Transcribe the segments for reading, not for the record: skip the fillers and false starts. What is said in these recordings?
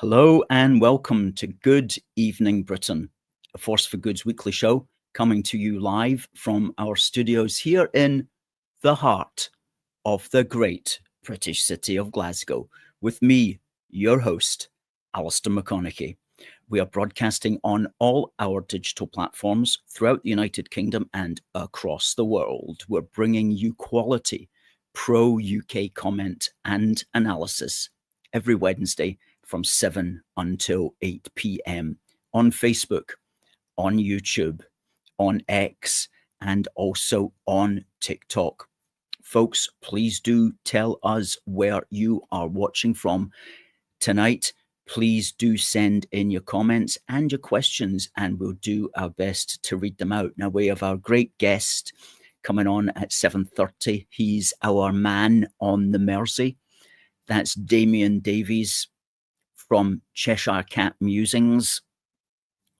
Hello and welcome to Good Evening Britain, a Force for Good's weekly show coming to you live from our studios here in the heart of the great British city of Glasgow, with me, your host, Alistair McConnachie. We are broadcasting on all our digital platforms throughout the United Kingdom and across the world. We're bringing you quality, pro-UK comment and analysis every Wednesday from 7 until 8 p.m. on Facebook, on YouTube, on X, and also on TikTok. Folks, please do tell us where you are watching from tonight. Please do send in your comments and your questions, and we'll do our best to read them out. Now, we have our great guest coming on at 7:30. He's our man on the Mersey. That's Damien Davies from CheshireCatMusings.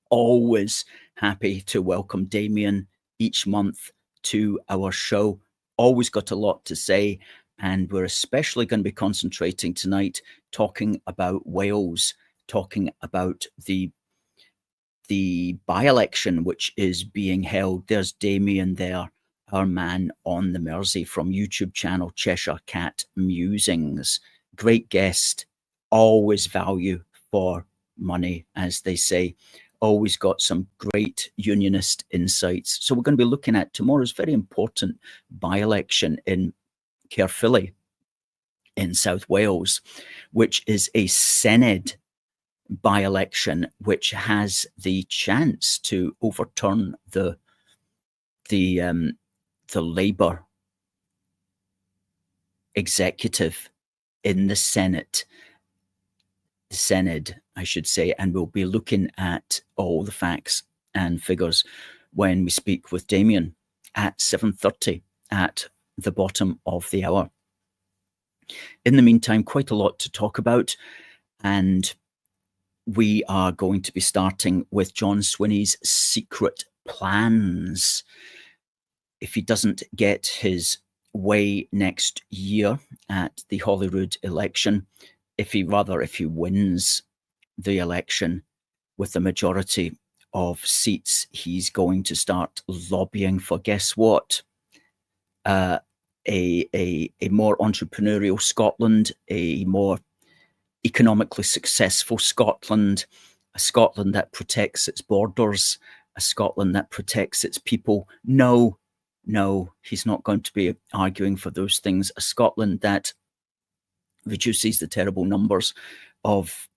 Always happy to welcome Damien each month to our show. Always got a lot to say, and we're especially going to be concentrating tonight talking about Wales, talking about the by-election which is being held. There's Damien there, our man on the Mersey from YouTube channel CheshireCatMusings. Great guest, always value for money, as they say. Always got some great unionist insights. So we're going to be looking at tomorrow's very important by-election in Caerphilly in South Wales, which is a Senedd by-election, which has the chance to overturn the Labour executive in the Senedd, I should say, and we'll be looking at all the facts and figures when we speak with Damien at 7:30 at the bottom of the hour. In the meantime, quite a lot to talk about, and we are going to be starting with John Swinney's secret plans. If he doesn't get his way next year at the Holyrood election, if he wins the election with a majority of seats, he's going to start lobbying for, guess what? A more entrepreneurial Scotland, a more economically successful Scotland, a Scotland that protects its borders, a Scotland that protects its people. No, he's not going to be arguing for those things. A Scotland that reduces the terrible numbers of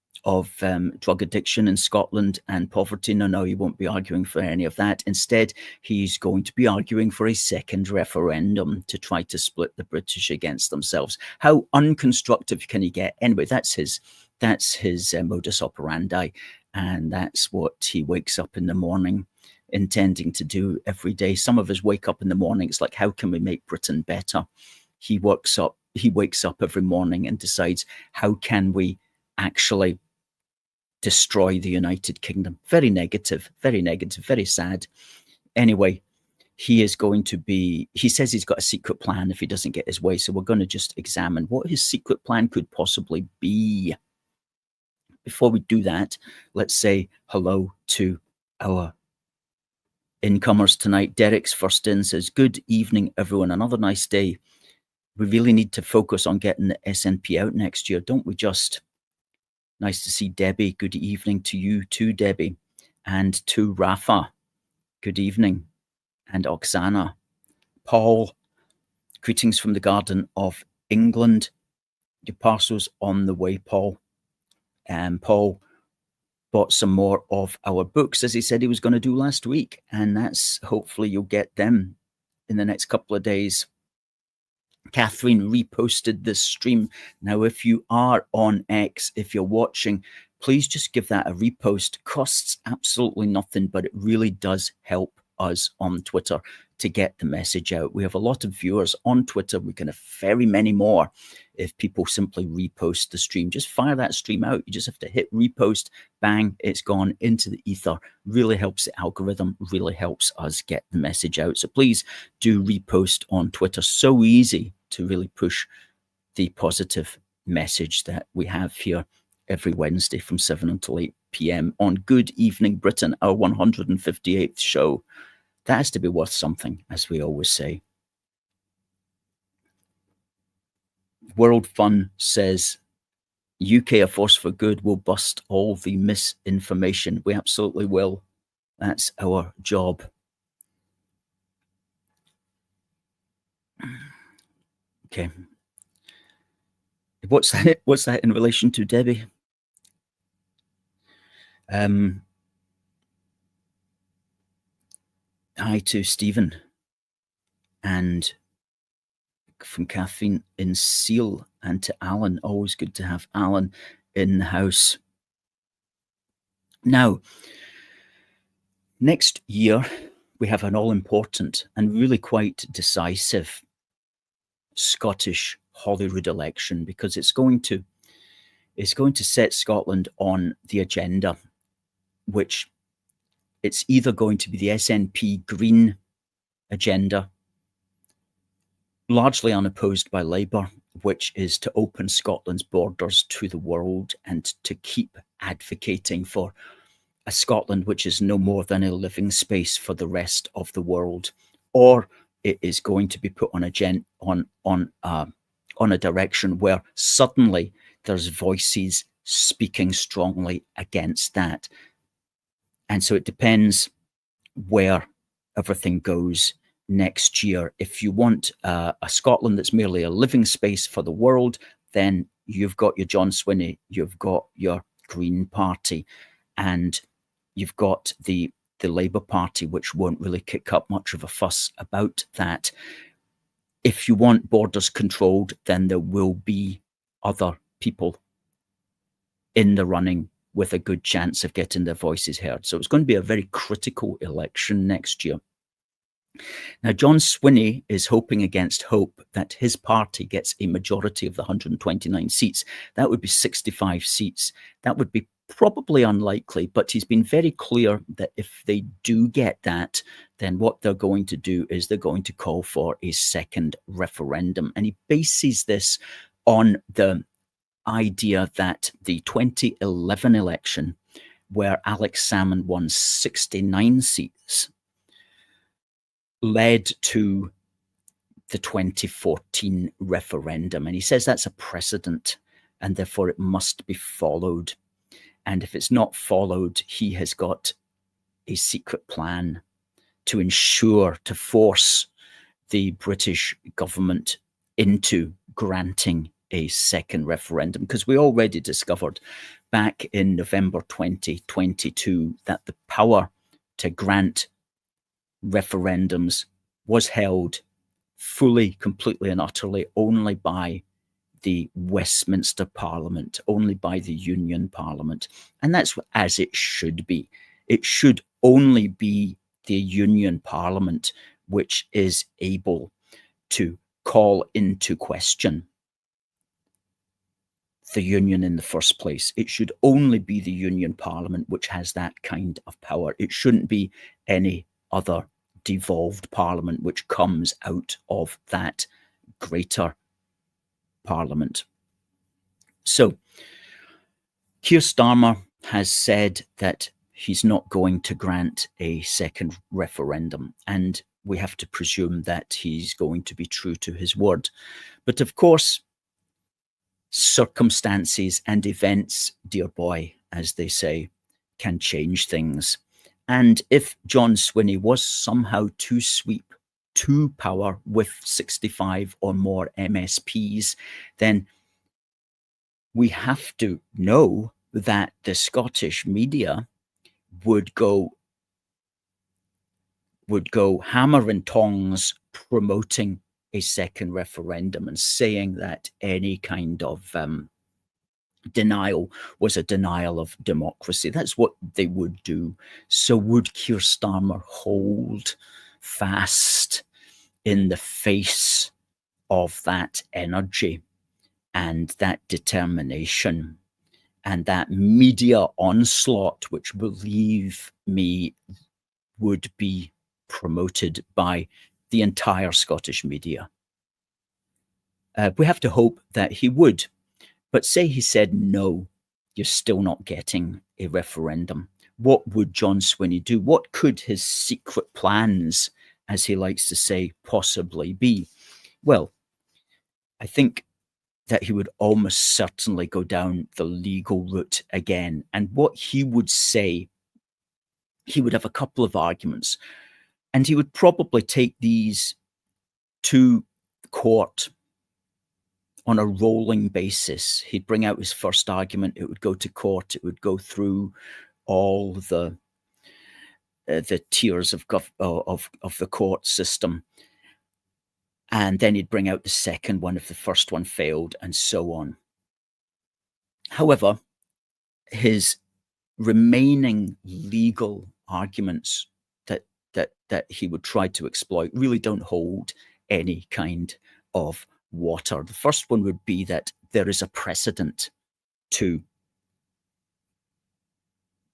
drug addiction in Scotland and poverty. No, he won't be arguing for any of that. Instead, he's going to be arguing for a second referendum to try to split the British against themselves. How unconstructive can he get? Anyway, that's his modus operandi, and that's what he wakes up in the morning intending to do every day. Some of us wake up in the morning, it's like, how can we make Britain better? He wakes up every morning and decides, how can we actually destroy the United Kingdom? Very negative, very sad. Anyway, he says he's got a secret plan if he doesn't get his way. So we're going to just examine what his secret plan could possibly be. Before we do that, let's say hello to our incomers tonight. Derek's first in, says, good evening, everyone. Another nice day. We really need to focus on getting the SNP out next year, don't we just? Nice to see Debbie. Good evening to you too, Debbie. And to Rafa. Good evening. And Oksana. Paul. Greetings from the Garden of England. Your parcel's on the way, Paul. And Paul bought some more of our books, as he said he was going to do last week. And that's, hopefully you'll get them in the next couple of days. Catherine reposted this stream. Now, if you are on X, if you're watching, please just give that a repost. Costs absolutely nothing, but it really does help us on Twitter to get the message out. We have a lot of viewers on Twitter. We can have very many more if people simply repost the stream. Just fire that stream out. You just have to hit repost, bang, it's gone into the ether. Really helps the algorithm, really helps us get the message out. So please do repost on Twitter. So easy to really push the positive message that we have here every Wednesday from 7 until 8 p.m. on Good Evening Britain, our 158th show. That has to be worth something, as we always say. World Fun says, UK A Force for Good will bust all the misinformation. We absolutely will. That's our job. Okay. What's that in relation to, Debbie? Hi to Stephen, and from Kathleen in Seal, and to Alan. Always good to have Alan in the house. Now, next year, we have an all-important and really quite decisive Scottish Holyrood election, because it's going to set Scotland on the agenda, which it's either going to be the SNP Green agenda, largely unopposed by Labour, which is to open Scotland's borders to the world and to keep advocating for a Scotland which is no more than a living space for the rest of the world, or it is going to be put on a direction where suddenly there's voices speaking strongly against that. And so it depends where everything goes next year. If you want a Scotland that's merely a living space for the world, then you've got your John Swinney, you've got your Green Party, and you've got the Labour Party, which won't really kick up much of a fuss about that. If you want borders controlled, then there will be other people in the running with a good chance of getting their voices heard. So it's going to be a very critical election next year. Now, John Swinney is hoping against hope that his party gets a majority of the 129 seats. That would be 65 seats. That would be probably unlikely, but he's been very clear that if they do get that, then what they're going to do is they're going to call for a second referendum. And he bases this on the idea that the 2011 election, where Alex Salmond won 69 seats, led to the 2014 referendum. And he says that's a precedent, and therefore it must be followed. And if it's not followed, he has got a secret plan to ensure, to force the British government into granting a second referendum. Because we already discovered back in November 2022 that the power to grant referendums was held fully, completely and utterly only by the Westminster Parliament, only by the Union Parliament. And that's as it should be. It should only be the Union Parliament which is able to call into question the Union in the first place. It should only be the Union Parliament which has that kind of power. It shouldn't be any other devolved parliament which comes out of that greater Parliament. So Keir Starmer has said that he's not going to grant a second referendum, and we have to presume that he's going to be true to his word. But of course, circumstances and events, dear boy, as they say, can change things. And if John Swinney was somehow to sweep to power with 65 or more MSPs, then we have to know that the Scottish media would go hammer and tongs promoting a second referendum and saying that any kind of denial was a denial of democracy. That's what they would do. So would Keir Starmer hold fast in the face of that energy and that determination and that media onslaught, which, believe me, would be promoted by the entire Scottish media? We have to hope that he would. But say he said no, you're still not getting a referendum. What would John Swinney do? What could his secret plans, as he likes to say, possibly be? Well, I think that he would almost certainly go down the legal route again. And what he would say, he would have a couple of arguments, and he would probably take these to court on a rolling basis. He'd bring out his first argument, it would go to court, it would go through all the tiers of the court system, and then he'd bring out the second one if the first one failed, and so on. However, his remaining legal arguments that he would try to exploit really don't hold any kind of water. The first one would be that there is a precedent to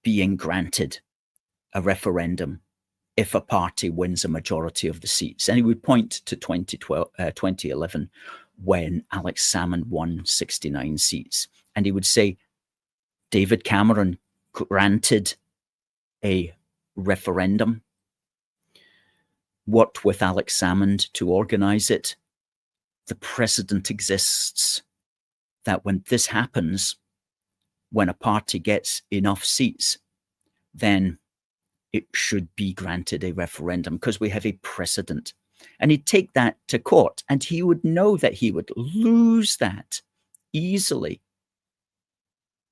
being granted a referendum if a party wins a majority of the seats. And he would point to 2011 when Alex Salmond won 69 seats. And he would say David Cameron granted a referendum, worked with Alex Salmond to organize it. The precedent exists that when this happens, when a party gets enough seats, then it should be granted a referendum because we have a precedent. And he'd take that to court, and he would know that he would lose that easily.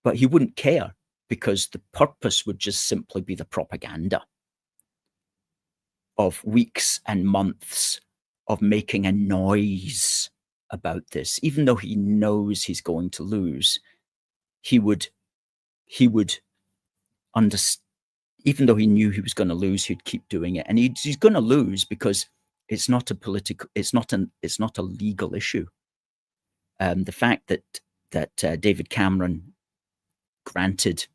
But he wouldn't care, because the purpose would just simply be the propaganda of weeks and months of making a noise about this. Even though he knows he's going to lose, he would understand. Even though he knew he was going to lose, he'd keep doing it, and he's going to lose because it's not a legal issue. The fact that David Cameron granted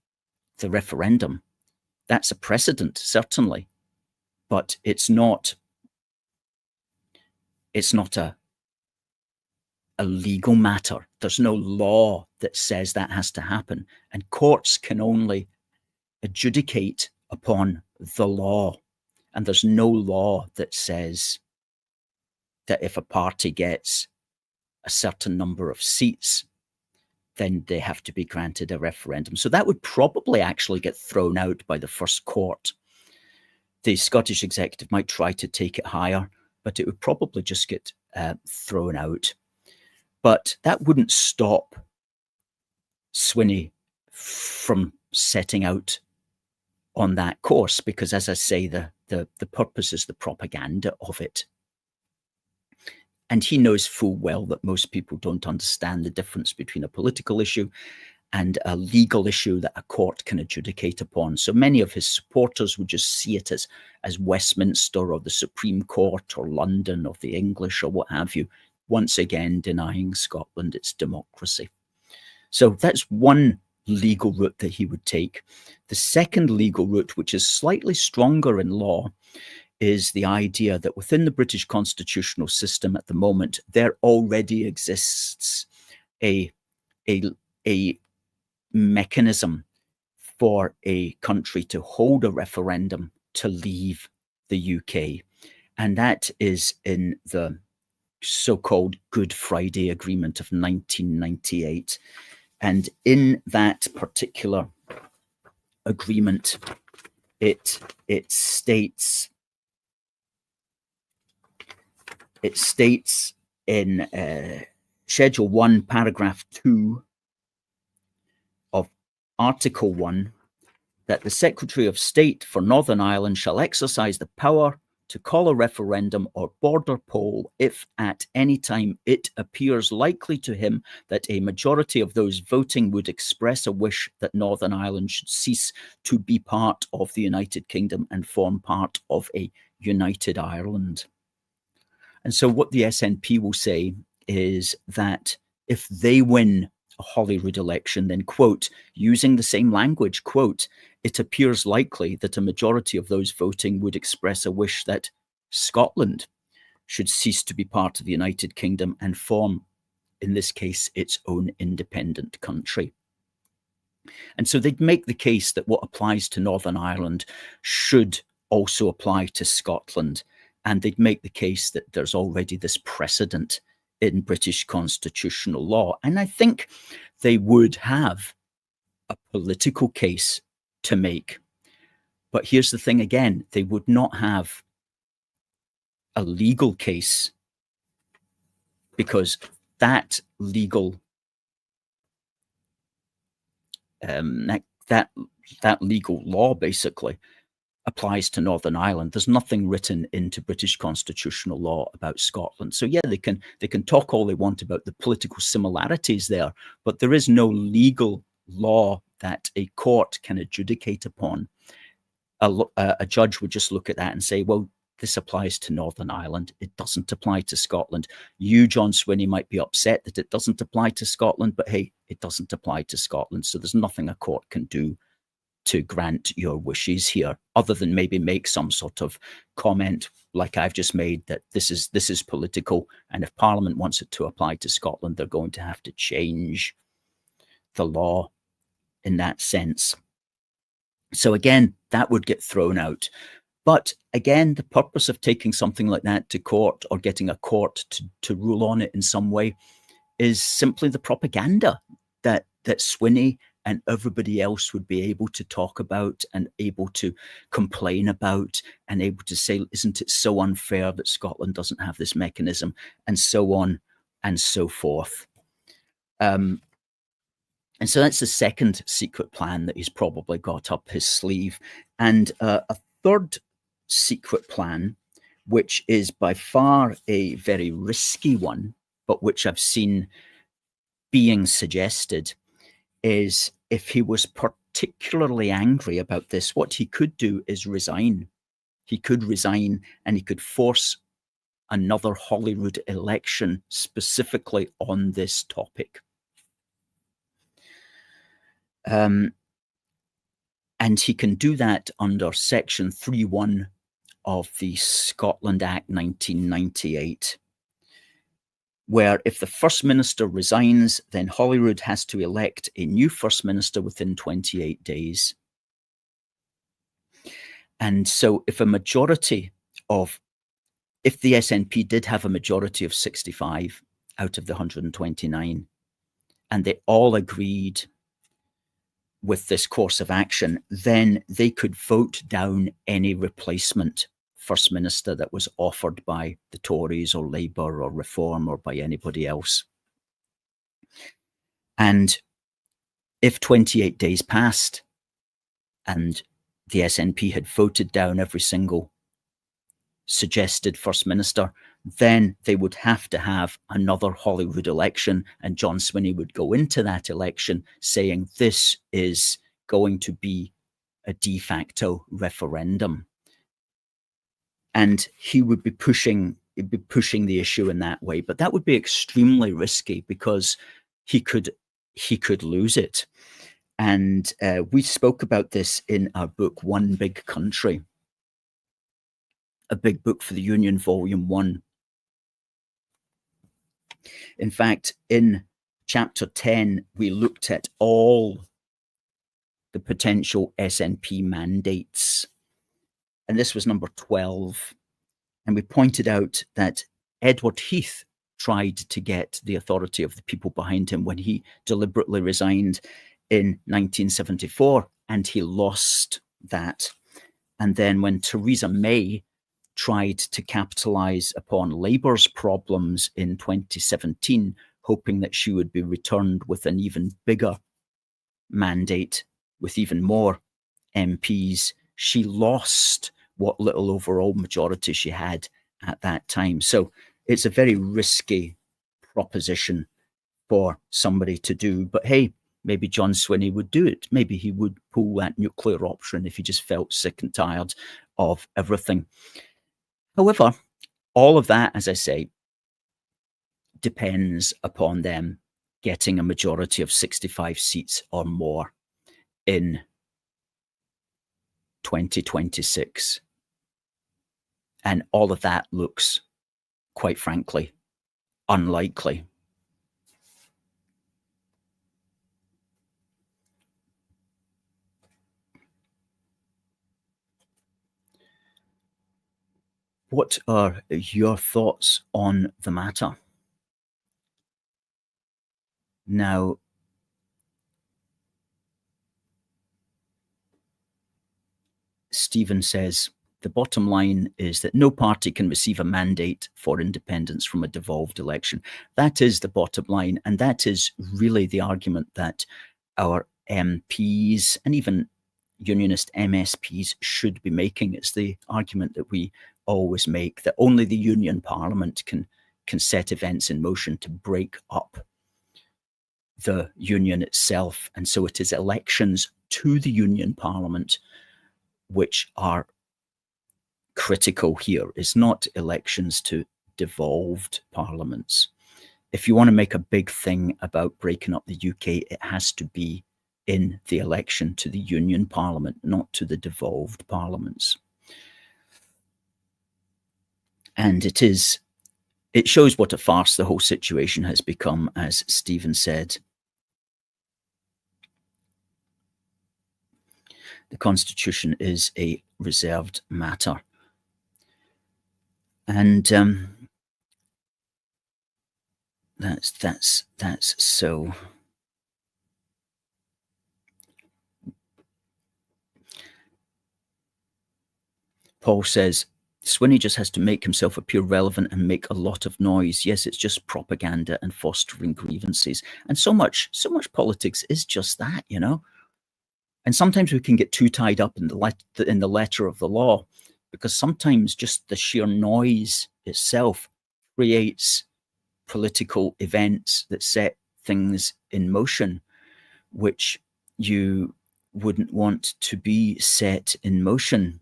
the referendum, that's a precedent, certainly, but it's not a legal matter. There's no law that says that has to happen, and courts can only adjudicate upon the law. And there's no law that says that if a party gets a certain number of seats, then they have to be granted a referendum. So that would probably actually get thrown out by the first court. The Scottish executive might try to take it higher, but it would probably just get thrown out. But that wouldn't stop Swinney from setting out on that course, because, as I say, the purpose is the propaganda of it. And he knows full well that most people don't understand the difference between a political issue and a legal issue that a court can adjudicate upon. So many of his supporters would just see it as Westminster or the Supreme Court or London or the English or what have you, once again denying Scotland its democracy. So that's one legal route that he would take. The second legal route, which is slightly stronger in law, is the idea that within the British constitutional system at the moment, there already exists a mechanism for a country to hold a referendum to leave the UK. And that is in the so-called Good Friday Agreement of 1998. And in that particular agreement, it states in Schedule 1, Paragraph 2 of Article 1 that the Secretary of State for Northern Ireland shall exercise the power to call a referendum or border poll if at any time it appears likely to him that a majority of those voting would express a wish that Northern Ireland should cease to be part of the United Kingdom and form part of a united Ireland. And so what the SNP will say is that if they win a Holyrood election, then, quote, using the same language, quote, it appears likely that a majority of those voting would express a wish that Scotland should cease to be part of the United Kingdom and form, in this case, its own independent country. And so they'd make the case that what applies to Northern Ireland should also apply to Scotland. And they'd make the case that there's already this precedent in British constitutional law. And I think they would have a political case to make. But here's the thing again, they would not have a legal case, because that legal that legal law basically applies to Northern Ireland. There's nothing written into British constitutional law about Scotland. So yeah, they can talk all they want about the political similarities there, but there is no legal law that a court can adjudicate upon. A judge would just look at that and say, well, this applies to Northern Ireland. It doesn't apply to Scotland. You, John Swinney, might be upset that it doesn't apply to Scotland, but hey, it doesn't apply to Scotland. So there's nothing a court can do to grant your wishes here, other than maybe make some sort of comment like I've just made, that this is political, and if Parliament wants it to apply to Scotland, they're going to have to change the law in that sense. So again, that would get thrown out. But again, the purpose of taking something like that to court, or getting a court to rule on it in some way, is simply the propaganda that Swinney and everybody else would be able to talk about and able to complain about, and able to say, isn't it so unfair that Scotland doesn't have this mechanism, and so on and so forth. And so that's the second secret plan that he's probably got up his sleeve. And a third secret plan, which is by far a very risky one, but which I've seen being suggested, is if he was particularly angry about this, what he could do is resign. He could resign, and he could force another Holyrood election specifically on this topic. And he can do that under Section 3.1 of the Scotland Act 1998, where if the First Minister resigns, then Holyrood has to elect a new First Minister within 28 days. And so if the SNP did have a majority of 65 out of the 129, and they all agreed with this course of action, then they could vote down any replacement First Minister that was offered by the Tories or Labour or Reform or by anybody else. And if 28 days passed and the SNP had voted down every single suggested First Minister, then they would have to have another Holyrood election, and John Swinney would go into that election saying this is going to be a de facto referendum. And he would be pushing the issue in that way, but that would be extremely risky because he could lose it. And we spoke about this in our book, One Big Country, a big book for the Union, Volume 1. In fact, in chapter 10, we looked at all the potential SNP mandates. And this was number 12. And we pointed out that Edward Heath tried to get the authority of the people behind him when he deliberately resigned in 1974, and he lost that. And then when Theresa May tried to capitalise upon Labour's problems in 2017, hoping that she would be returned with an even bigger mandate, with even more MPs, she lost what little overall majority she had at that time. So it's a very risky proposition for somebody to do. But hey, maybe John Swinney would do it. Maybe he would pull that nuclear option if he just felt sick and tired of everything. However, all of that, as I say, depends upon them getting a majority of 65 seats or more in 2026. And all of that looks, quite frankly, unlikely. What are your thoughts on the matter? Now, Stephen says, the bottom line is that no party can receive a mandate for independence from a devolved election. That is the bottom line. And that is really the argument that our MPs and even unionist MSPs should be making. It's the argument that we always make, that only the union parliament can set events in motion to break up the union itself. And so it is elections to the union parliament which are critical here. It's not elections to devolved parliaments. If you want to make a big thing about breaking up the UK, it has to be in the election to the union parliament, not to the devolved parliaments. And it shows what a farce the whole situation has become, as Stephen said. The Constitution is a reserved matter. And that's so. Paul says, Swinney just has to make himself appear relevant and make a lot of noise. Yes, it's just propaganda and fostering grievances. And so much politics is just that, you know. And sometimes we can get too tied up in the letter of the law, because sometimes just the sheer noise itself creates political events that set things in motion, which you wouldn't want to be set in motion.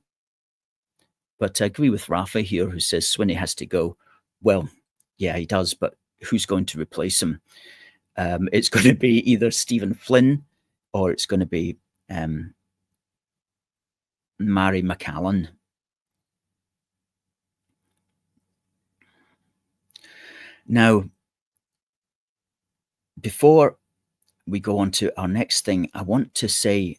But I agree with Rafa here, who says Swinney has to go. Well, yeah, he does, but who's going to replace him? It's going to be either Stephen Flynn or it's going to be Mary McCallan. Now, before we go on to our next thing, I want to say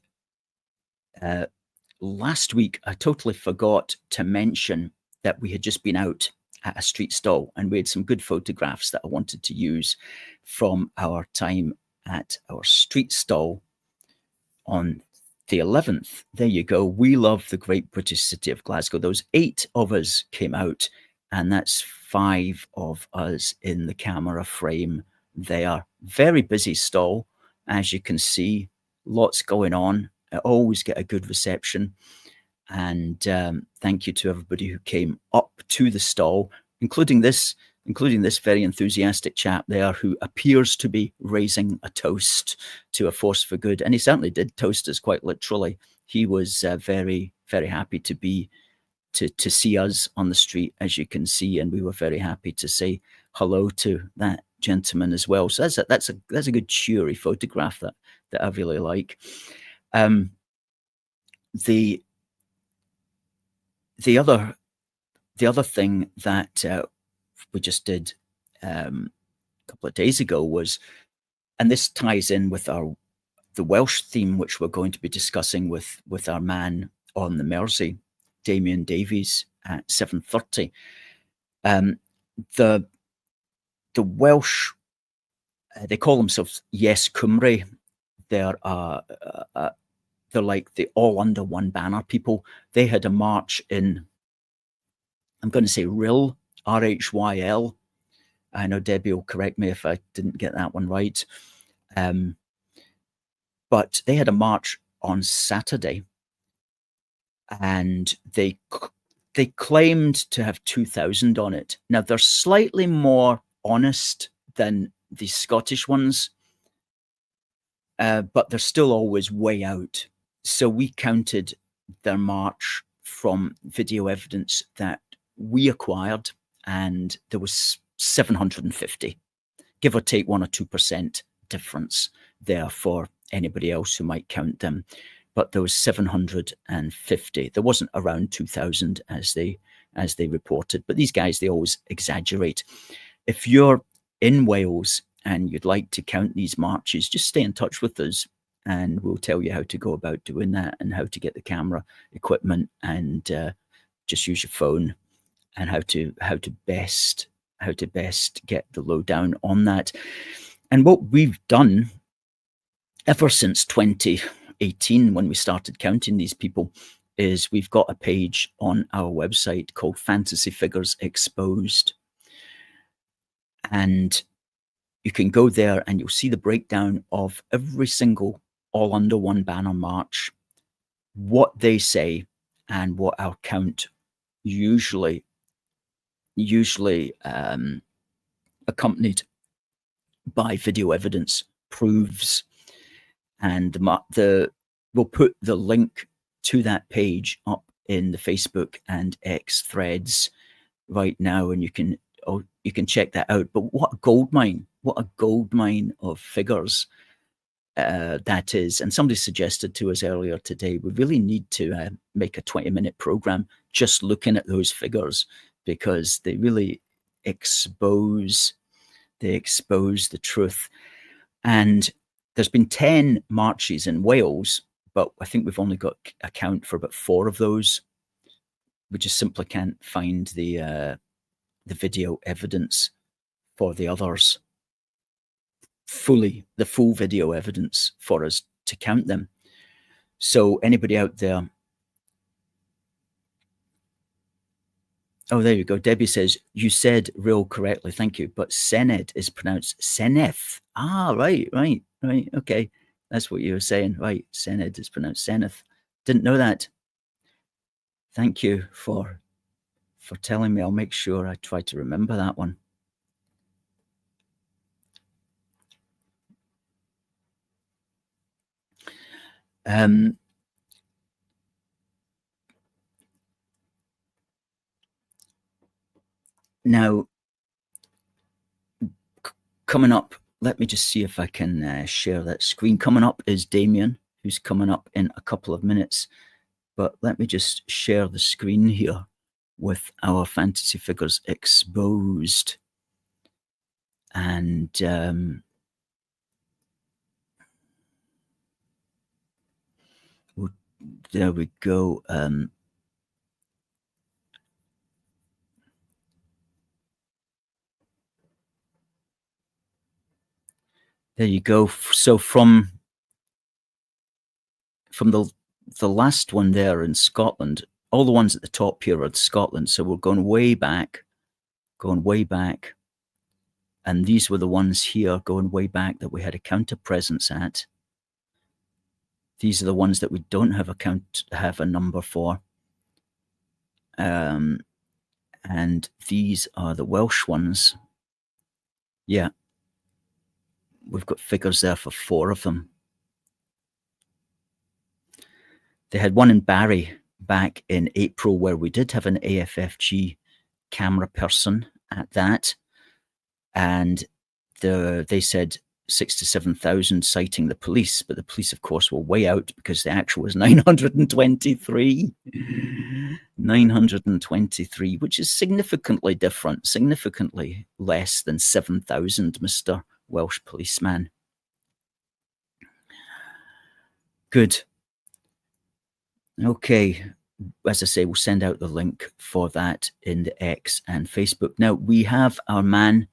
last week I totally forgot to mention that we had just been out at a street stall and we had some good photographs that I wanted to use from our time at our street stall on the 11th. There you go. We love the great British city of Glasgow. Those 8 of us came out, and that's 5 of us in the camera frame there. Very busy stall, as you can see. Lots going on. I always get a good reception. And thank you to everybody who came up to the stall, including this very enthusiastic chap there who appears to be raising a toast to a force for good. And he certainly did toast us quite literally. He was very, very happy to see us on the street, as you can see. And we were very happy to say hello to that gentleman as well. So that's a good cheery photograph that I really like. The other thing that we just did a couple of days ago was, and this ties in with the Welsh theme, which we're going to be discussing with our man on the Mersey, Damien Davies, at 7:30. The Welsh, they call themselves YesCymru. They're like the all under one banner people. They had a march in, I'm going to say Rhyl, RHYL. I know Debbie will correct me if I didn't get that one right. But they had a march on Saturday, and they claimed to have 2,000 on it. Now, they're slightly more honest than the Scottish ones, but they're still always way out. So we counted their march from video evidence that we acquired, and there was 750, give or take 1 or 2% difference there for anybody else who might count them. But there was 750. There wasn't around 2,000 as they reported. But these guys, they always exaggerate. If you're in Wales and you'd like to count these marches, just stay in touch with us, and we'll tell you how to go about doing that and how to get the camera equipment, and just use your phone and how to best get the lowdown on that. And what we've done ever since 2018, when we started counting these people, is we've got a page on our website called Fantasy Figures Exposed. And you can go there and you'll see the breakdown of every single all under one banner march, what they say, and what our count usually accompanied by video evidence proves. And we'll put the link to that page up in the Facebook and X threads right now, and you can check that out. But what a gold mine of figures that is. And somebody suggested to us earlier today, we really need to make a 20-minute program just looking at those figures, because they really expose the truth. And there's been 10 marches in Wales, but I think we've only got a count for about 4 of those. We just simply can't find the video evidence for the others, the full video evidence for us to count them. So anybody out there? Oh, there you go. Debbie says, you said Rhyl correctly. Thank you. But Senedd is pronounced Seneth. Ah, right. Okay. That's what you were saying. Right. Senedd is pronounced Seneth. Didn't know that. Thank you for telling me. I'll make sure I try to remember that one. Now, coming up, let me just see if I can share that screen. Coming up is Damien, who's coming up in a couple of minutes. But let me just share the screen here with our Fantasy Figures Exposed. And there we go. There you go. So from the last one there in Scotland, all the ones at the top here are Scotland. So we're going way back. And these were the ones here going way back that we had a counter presence at. These are the ones that we don't have a number for. And these are the Welsh ones. Yeah. We've got figures there for 4 of them. They had one in Barry back in April where we did have an AFFG camera person at that. And they said 6,000 to 7,000 citing the police, but the police, of course, were way out because the actual was 923. 923, which is significantly different, significantly less than 7,000, Mr. Welsh policeman. Good. Okay. As I say, we'll send out the link for that in the X and Facebook. Now, we have our man,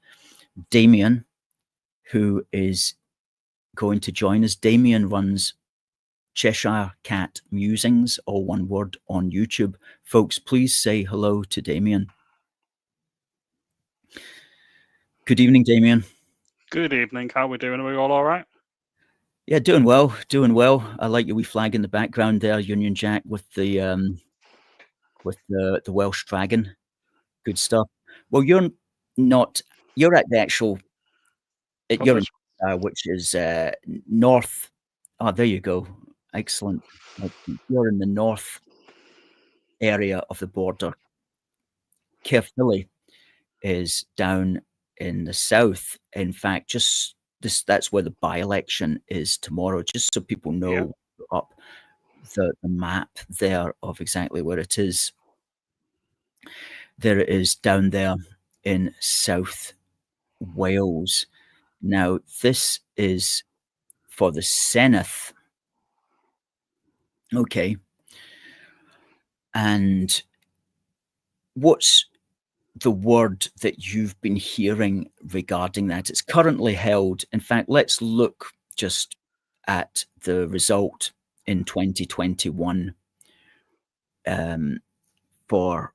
Damien, who is going to join us. Damien runs CheshireCatMusings, all one word, on YouTube. Folks, please say hello to Damien. Good evening, Damien. Good evening. How are we doing? Are we all right? Yeah, doing well. I like your wee flag in the background there, Union Jack, with the Welsh dragon. Good stuff. Well, you're at the actual. You're in, which is north. Oh, there you go. Excellent. You're in the north area of the border. Caerphilly is down in the south. In fact, that's where the by-election is tomorrow, just so people know up the map there of exactly where it is. There it is down there in South Wales. Now, this is for the Senedd. Okay. And what's the word that you've been hearing regarding that? It's currently held. In fact, let's look just at the result in 2021 for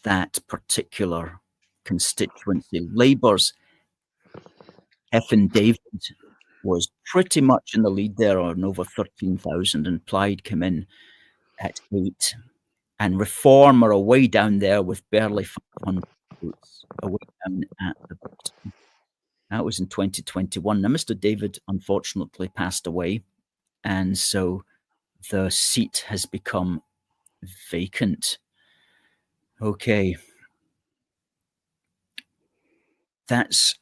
that particular constituency. Labour's David was pretty much in the lead there on over 13,000, and Plaid came in at 8. And Reform are away down there with barely 500 votes, away down at the bottom. That was in 2021. Now, Mr. David unfortunately passed away, and so the seat has become vacant. Okay. That's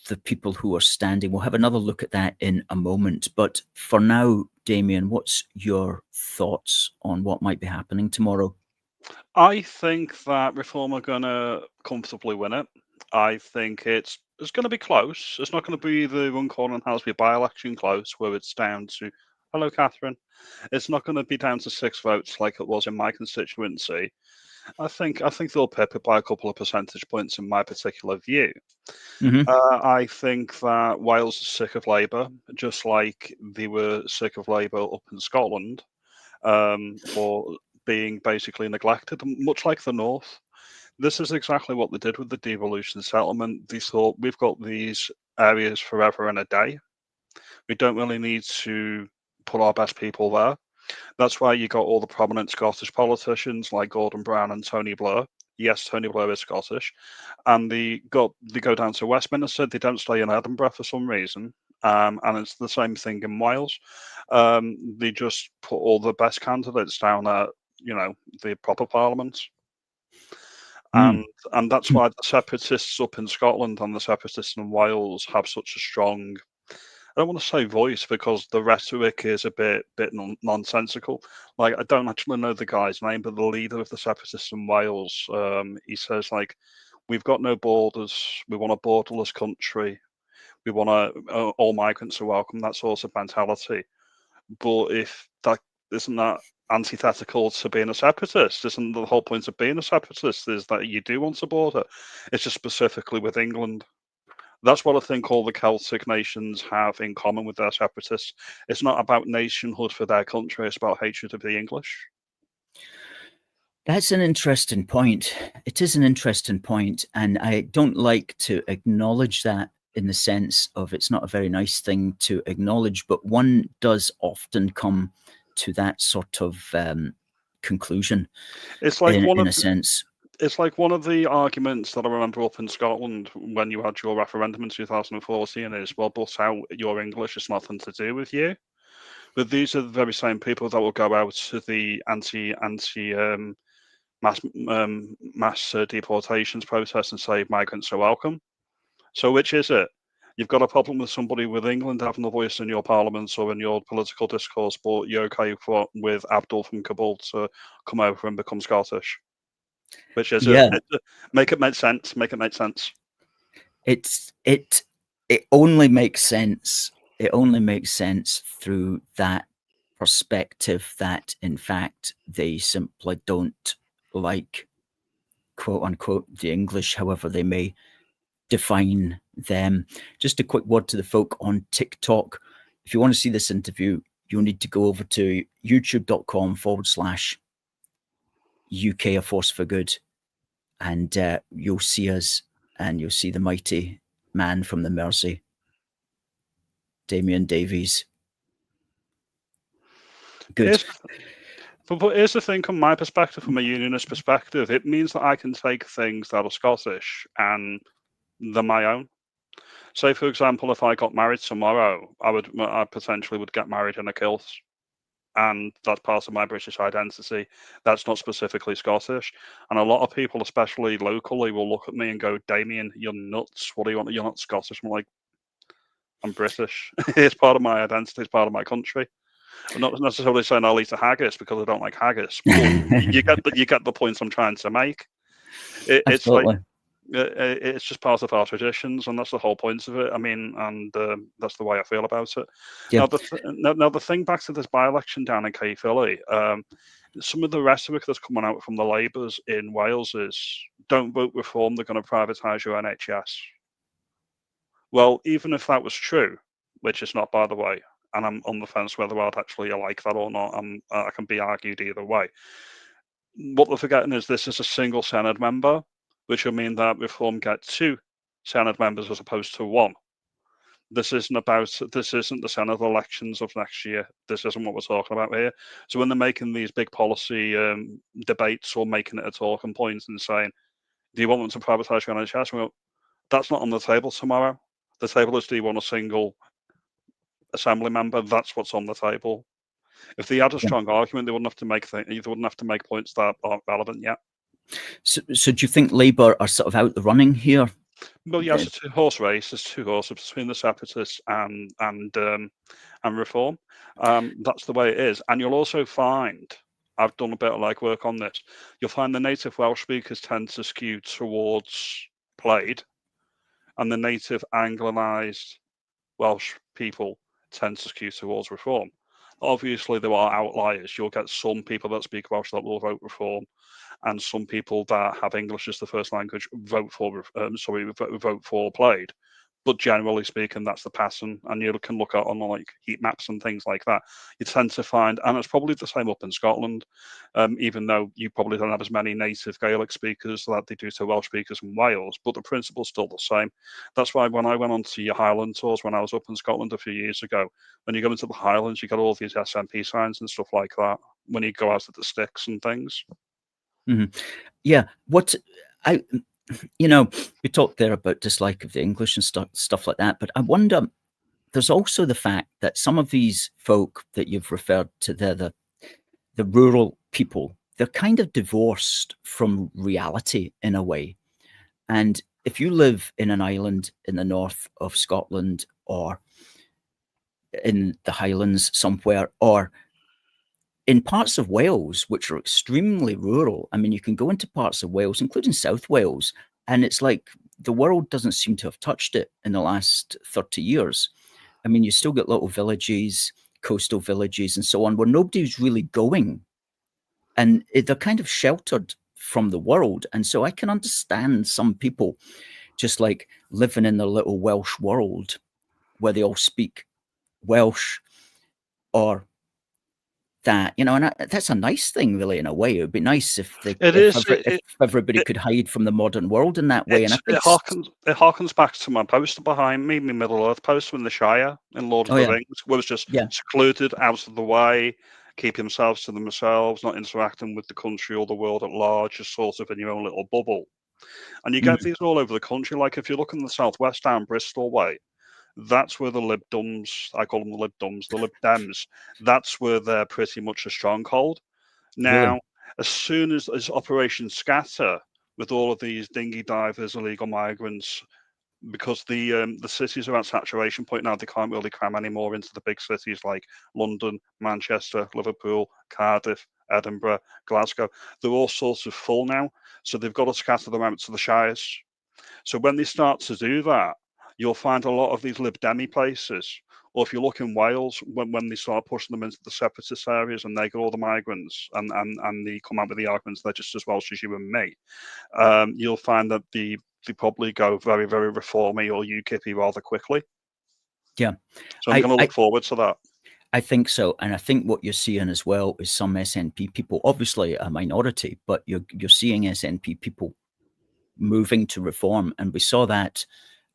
the people who are standing. We'll have another look at that in a moment. But for now, Damien, what's your thoughts on what might be happening tomorrow? I think that Reform are going to comfortably win it. I think it's going to be close. It's not going to be the Runcorn and Hounsby by-election close, where it's down to, hello, Catherine. It's not going to be down to 6 votes like it was in my constituency. I think they'll pip it by a couple of percentage points in my particular view. I think that Wales is sick of Labour, just like they were sick of Labour up in Scotland for being basically neglected, much like the North. This is exactly what they did with the devolution settlement. They thought, we've got these areas forever and a day. We don't really need to put our best people there. That's why you got all the prominent Scottish politicians like Gordon Brown and Tony Blair. Yes, Tony Blair is Scottish. And they go down to Westminster. They don't stay in Edinburgh for some reason. And it's the same thing in Wales. They just put all the best candidates down at, the proper parliaments. And that's why the separatists up in Scotland and the separatists in Wales have such a strong, I don't want to say voice, because the rhetoric is a bit nonsensical. Like, I don't actually know the guy's name, but the leader of the separatists in Wales, he says, like, we've got no borders. We want a borderless country. We want all migrants are welcome. That sort of mentality. But if that isn't that antithetical to being a separatist, isn't the whole point of being a separatist is that you do want a border? It's just specifically with England. That's what I think all the Celtic nations have in common with their separatists. It's not about nationhood for their country, it's about hatred of the English. That's an interesting point. It is an interesting point, and I don't like to acknowledge that in the sense of it's not a very nice thing to acknowledge, but one does often come to that sort of conclusion. It's like in a sense. It's like one of the arguments that I remember up in Scotland when you had your referendum in 2014 is, well, but how your English is nothing to do with you. But these are the very same people that will go out to the mass deportations protests and say migrants are welcome. So which is it? You've got a problem with somebody with England having a voice in your parliaments or in your political discourse, but you're okay with Abdul from Kabul to come over and become Scottish. Which is it? Make it make sense. Make it make sense. It only makes sense. It only makes sense through that perspective that, in fact, they simply don't like, quote unquote, the English, however they may define them. Just a quick word to the folk on TikTok. If you want to see this interview, you'll need to go over to youtube.com/UK A Force for Good, and you'll see us, and you'll see the mighty man from the Mersey, Damien Davies. Good. But here's the thing, from my perspective, from a unionist perspective, it means that I can take things that are Scottish and they're my own. Say, for example, if I got married tomorrow, I potentially would get married in a kilt. And that's part of my British identity. That's not specifically Scottish. And a lot of people, especially locally, will look at me and go, Damien, you're nuts. What do you want? You're not Scottish. I'm like, I'm British. It's part of my identity. It's part of my country. I'm not necessarily saying I'll eat a haggis because I don't like haggis. But you get the point I'm trying to make. It's like It's just part of our traditions, and that's the whole point of it. I mean, and that's the way I feel about it. Yeah. Now, the thing back to this by-election down in Caerphilly, some of the rhetoric that's coming out from the Labours in Wales is, don't vote Reform, they're going to privatise your NHS. Well, even if that was true, which is not, by the way, and I'm on the fence whether I'd actually like that or not, I can be argued either way. What they're forgetting is this is a single Senedd member, which will mean that Reform get 2 Senedd members as opposed to 1. This isn't the Senedd elections of next year. This isn't what we're talking about here. So when they're making these big policy debates or making it a talking point and saying, do you want them to privatise your NHS? Well, that's not on the table tomorrow. The table is, do you want a single assembly member? That's what's on the table. If they had a strong argument, they wouldn't have to make points that aren't relevant yet. So do you think Labour are sort of out the running here? Well, yes, it's a two-horse race. There's 2 horses between the separatists and Reform. That's the way it is. And you'll also find, I've done a bit of legwork on this, you'll find the native Welsh speakers tend to skew towards Plaid, and the native Anglicised Welsh people tend to skew towards Reform. Obviously, there are outliers. You'll get some people that speak Welsh that will vote Reform, and some people that have English as the first language vote for Plaid. But generally speaking, that's the pattern, and you can look at on like heat maps and things like that. You tend to find, and it's probably the same up in Scotland, even though you probably don't have as many native Gaelic speakers that they do to Welsh speakers in Wales, but the principle's still the same. That's why when I went on to your Highland tours when I was up in Scotland a few years ago, when you go into the Highlands, you got all these SNP signs and stuff like that when you go out to the sticks and things. Yeah, we talked there about dislike of the English and stuff like that, but I wonder, there's also the fact that some of these folk that you've referred to there, the rural people, they're kind of divorced from reality in a way. And if you live in an island in the north of Scotland or in the Highlands somewhere, or in parts of Wales, which are extremely rural, I mean, you can go into parts of Wales, including South Wales, and it's like the world doesn't seem to have touched it in the last 30 years. I mean, you still get little villages, coastal villages and so on, where nobody's really going. And they're kind of sheltered from the world. And so I can understand some people just like living in their little Welsh world where they all speak Welsh, or that, and that's a nice thing, really, in a way. It would be nice if everybody could hide from the modern world in that way. And I think it harkens back to my poster behind me, my Middle Earth poster in the Shire in Lord of the Rings, where it was just secluded, out of the way, keep themselves to themselves, not interacting with the country or the world at large, just sort of in your own little bubble. And you get these all over the country. Like if you look in the southwest down Bristol way, that's where the Lib Dums, I call them the Lib Dums, the Lib Dems, that's where they're pretty much a stronghold. Now, as soon as Operation Scatter, with all of these dinghy divers, illegal migrants, because the cities are at saturation point now, they can't really cram any more into the big cities like London, Manchester, Liverpool, Cardiff, Edinburgh, Glasgow. They're all sorts of full now, so they've got to scatter them out to the shires. So when they start to do that, you'll find a lot of these Lib Demi places, or if you look in Wales, when they start pushing them into the separatist areas and they get all the migrants and they come out with the arguments they're just as Welsh as you and me, you'll find that they probably go very, very reformy or UKIP-y rather quickly. Yeah. So I'm going to look forward to that. I think so. And I think what you're seeing as well is some SNP people, obviously a minority, but you're seeing SNP people moving to reform. And we saw that.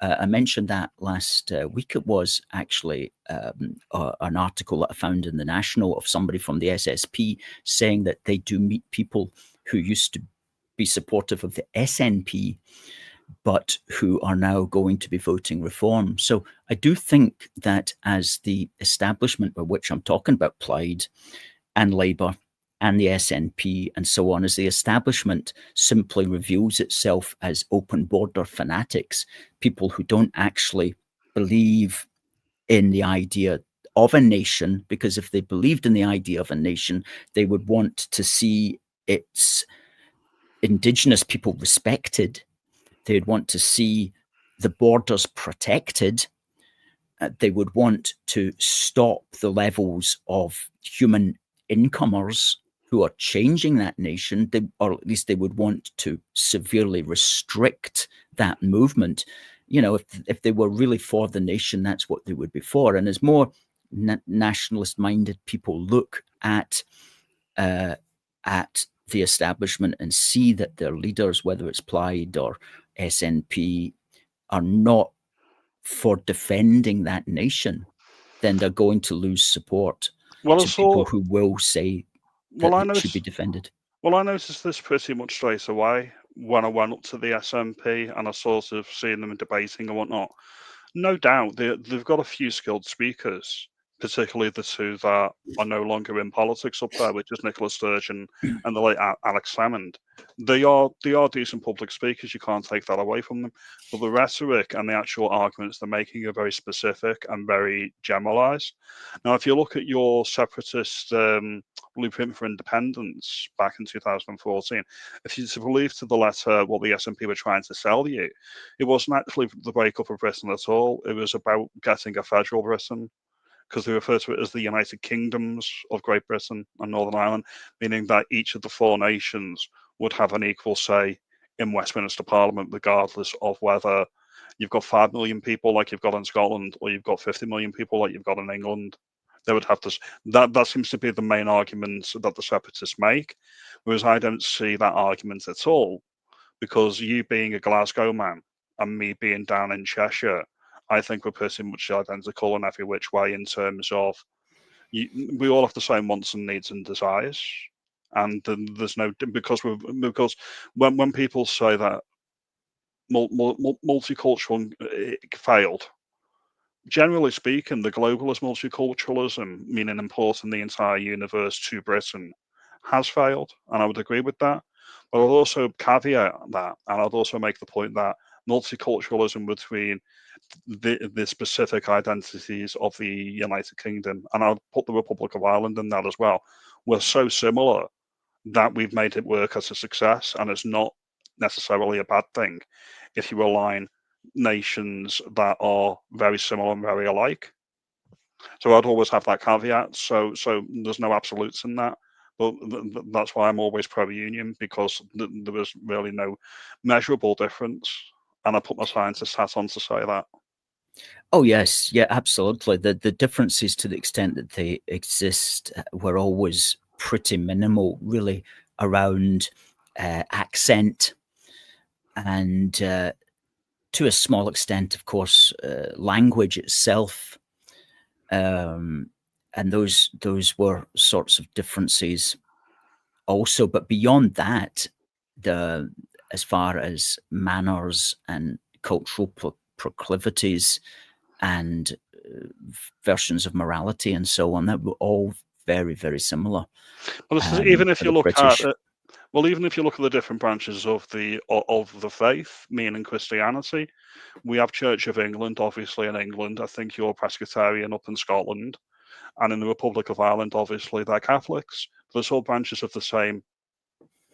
I mentioned that last week. It was actually an article that I found in the National of somebody from the SSP saying that they do meet people who used to be supportive of the SNP, but who are now going to be voting reform. So I do think that as the establishment, by which I'm talking about Plaid and Labour and the SNP and so on, as the establishment simply reveals itself as open border fanatics, people who don't actually believe in the idea of a nation, because if they believed in the idea of a nation, they would want to see its indigenous people respected. They'd want to see the borders protected. They would want to stop the levels of human incomers who are changing that nation, or at least they would want to severely restrict that movement. You know, if they were really for the nation, that's what they would be for. And as more nationalist-minded people look at the establishment and see that their leaders, whether it's Plaid or SNP, are not for defending that nation, then they're going to lose support to people who will say that it should be defended. Well, I noticed this pretty much straight away when I went up to the SNP and I sort of seen them debating and whatnot. No doubt they've got a few skilled speakers, particularly the two that are no longer in politics up there, which is Nicola Sturgeon and the late Alex Salmond. They are decent public speakers. You can't take that away from them. But the rhetoric and the actual arguments they're making are very specific and very generalised. Now, if you look at your separatist blueprint for independence back in 2014, if you believe to the letter what the SNP were trying to sell you, it wasn't actually the breakup of Britain at all. It was about getting a federal Britain, because they refer to it as the United Kingdoms of Great Britain and Northern Ireland, meaning that each of the four nations would have an equal say in Westminster Parliament, regardless of whether you've got 5 million people like you've got in Scotland or you've got 50 million people like you've got in England. They would have this. That seems to be the main argument that the separatists make, whereas I don't see that argument at all, because you being a Glasgow man and me being down in Cheshire, I think we're pretty much identical in every which way in terms of we all have the same wants and needs and desires, and there's no because when people say that multicultural failed, generally speaking, the globalist multiculturalism, meaning importing the entire universe to Britain, has failed, and I would agree with that. But I'd also caveat that, and I'd also make the point that multiculturalism between the specific identities of the United Kingdom, and I'll put the Republic of Ireland in that as well, were so similar that we've made it work as a success, and it's not necessarily a bad thing if you align nations that are very similar and very alike. So I'd always have that caveat. So there's no absolutes in that. But that's why I'm always pro-union, because there was really no measurable difference. And I put my scientist hat on to say that. Oh, yes. Yeah, absolutely. The differences, to the extent that they exist, were always pretty minimal, really, around accent and, to a small extent, of course, language itself. And those were sorts of differences also. But beyond that, as far as manners and cultural proclivities and versions of morality and so on, that were all very, very similar. Well, even if you look at it, even if you look at the different branches of the faith, meaning Christianity, we have Church of England, obviously in England. I think you're Presbyterian up in Scotland, and in the Republic of Ireland, obviously they're Catholics. There's all branches of the same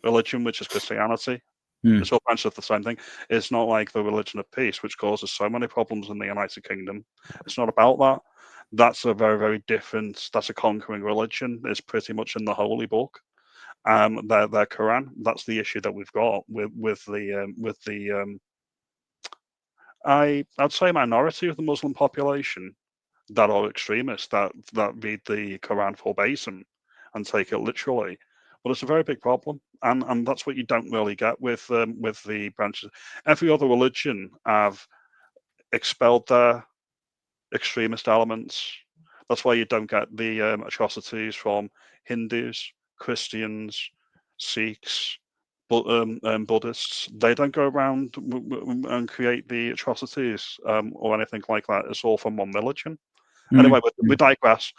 religion, which is Christianity. It's all branches of the same thing. It's not like the religion of peace, which causes so many problems in the United Kingdom. It's not about that. That's a very, very different. That's a conquering religion. It's pretty much in the holy book. Their Quran. That's the issue that we've got with the I'd say minority of the Muslim population that are extremists that read the Quran verbatim and take it literally. But it's a very big problem, and that's what you don't really get with the branches. Every other religion have expelled their extremist elements. That's why you don't get the atrocities from Hindus, Christians, Sikhs, Buddhists. They don't go around and create the atrocities or anything like that. It's all from one religion. Anyway, we digress.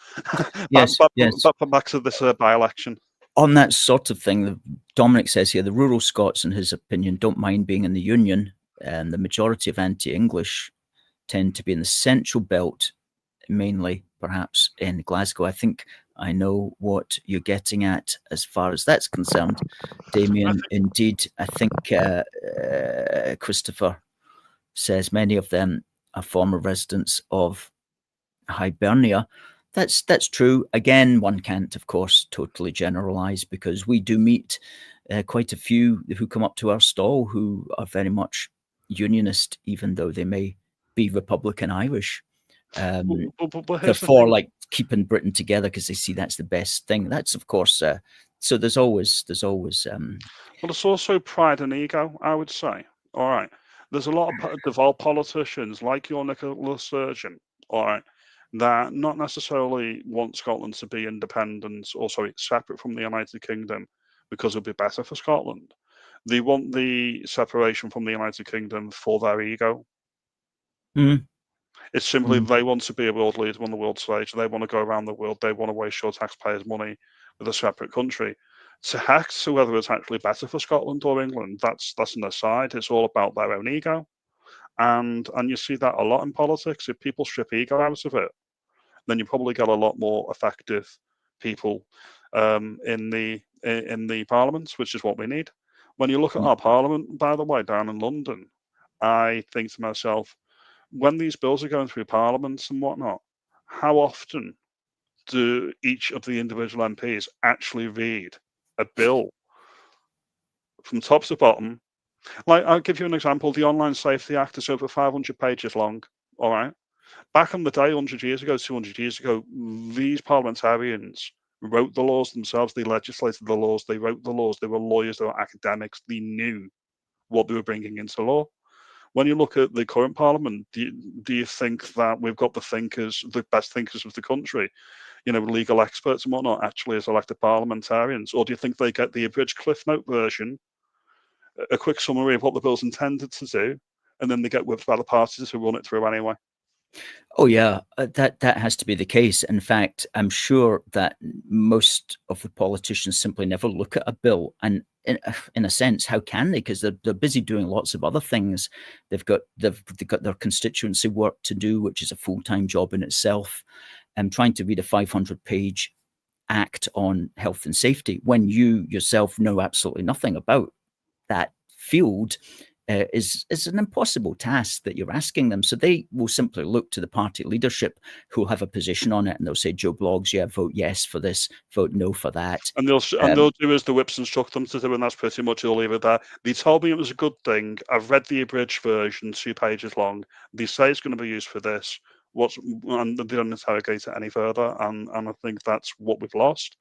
Yes, back to this by-election. On that sort of thing, Dominic says here, the rural Scots, in his opinion, don't mind being in the Union, and the majority of anti-English tend to be in the central belt, mainly perhaps in Glasgow. I think I know what you're getting at as far as that's concerned, Damien. Indeed, I think Christopher says many of them are former residents of Hibernia. That's true. Again, one can't, of course, totally generalize, because we do meet quite a few who come up to our stall who are very much unionist, even though they may be Republican Irish. But They're here's the for thing. like keeping Britain together because they see that's the best thing. That's, of course, so there's always Well, it's also pride and ego, I would say. All right. There's a lot of devolved politicians like your Nicola Sturgeon, all right, that not necessarily want Scotland to be independent or sorry, separate from the United Kingdom because it would be better for Scotland. They want the separation from the United Kingdom for their ego. Mm. It's simply they want to be a world leader on the world stage. They want to go around the world. They want to waste your taxpayers' money with a separate country. To heck to whether it's actually better for Scotland or England, that's an aside. It's all about their own ego, and you see that a lot in politics. If people strip ego out of it, then you probably get a lot more effective people in the parliaments, which is what we need. When you look at our parliament, by the way, down in London, I think to myself, when these bills are going through parliaments and whatnot, how often do each of the individual MPs actually read a bill from top to bottom? Like, I'll give you an example. The Online Safety Act is over 500 pages long. All right. Back in the day, 100 years ago, 200 years ago, these parliamentarians wrote the laws themselves. They legislated the laws. They wrote the laws. They were lawyers. They were academics. They knew what they were bringing into law. When you look at the current parliament, do you think that we've got the thinkers, the best thinkers of the country, legal experts and whatnot, actually as elected parliamentarians? Or do you think they get the abridged Cliff Note version, a quick summary of what the bill's intended to do, and then they get whipped by the parties who run it through anyway? Oh yeah, that has to be the case. In fact, I'm sure that most of the politicians simply never look at a bill, and in a sense, how can they? Because they're busy doing lots of other things. They've got their constituency work to do, which is a full-time job in itself. And trying to read a 500-page act on health and safety when you yourself know absolutely nothing about that field is an impossible task that you're asking them. So they will simply look to the party leadership who will have a position on it, and they'll say, Joe Bloggs, yeah, vote yes for this, vote no for that. And they'll do as the whips instruct them to do, and that's pretty much all leave it there. They told me it was a good thing. I've read the abridged version, 2 pages long. They say it's going to be used for this. And they don't interrogate it any further, and I think that's what we've lost.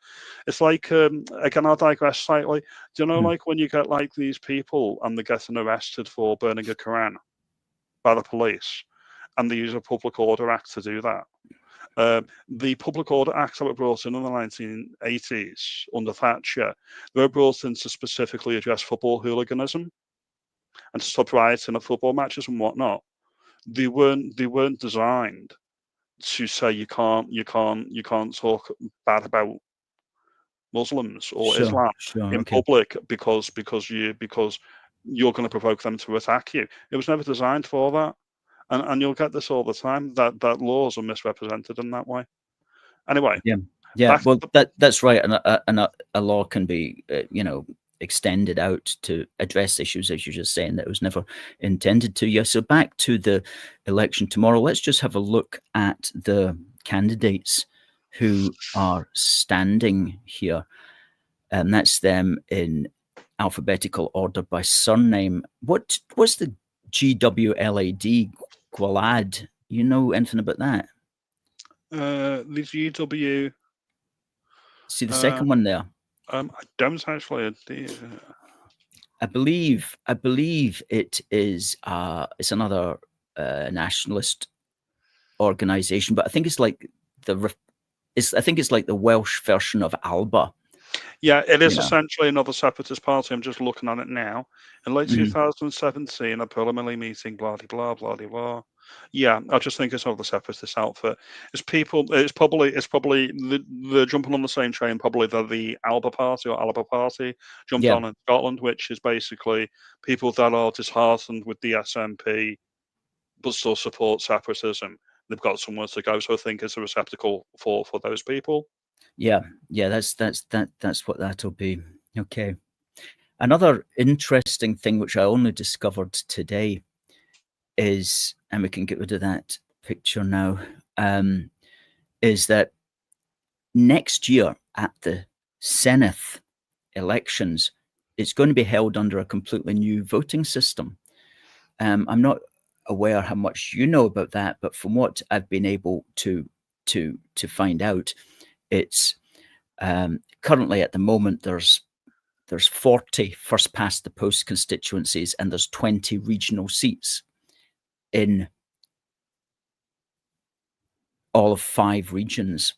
It's like, again, I'll digress slightly. Do you know, like when you get like these people and they're getting arrested for burning a Quran by the police, and they use a Public Order Act to do that? The Public Order Acts that were brought in the 1980s under Thatcher, they were brought in to specifically address football hooliganism and to stop rioting at football matches and whatnot. They weren't designed to say you can't talk bad about Muslims or Islam in Okay. public because you're going to provoke them to attack you. It was never designed for that. And you'll get this all the time, that laws are misrepresented in that way. Anyway, yeah. Well, that's right, and a law can be, extended out to address issues, as you're just saying, that was never intended to. Yeah. So back to the election tomorrow. Let's just have a look at the candidates who are standing here, and that's them in alphabetical order by surname. What's the GWLAD? Gwlad? You know anything about that? the GW. See the second one there. I don't actually. I believe it is. It's another nationalist organization, but I think it's like I think it's like the Welsh version of ALBA. Yeah, it is essentially another separatist party. I'm just looking at it now. In late 2017, a preliminary meeting, blah, blah, blah, blah, blah. Yeah, I just think it's another separatist outfit. It's probably they're jumping on the same train. Probably the Alba Party or Alba Party jumped on in Scotland, which is basically people that are disheartened with the SNP but still support separatism. They've got somewhere to go, so I think it's a receptacle for those people. Yeah, that's what that'll be. Okay. Another interesting thing which I only discovered today is, and we can get rid of that picture now, is that next year at the Senedd elections, it's going to be held under a completely new voting system. I'm not aware how much you know about that, but from what I've been able to find out, it's currently at the moment there's 40 first past the post constituencies and there's 20 regional seats in all of 5 regions.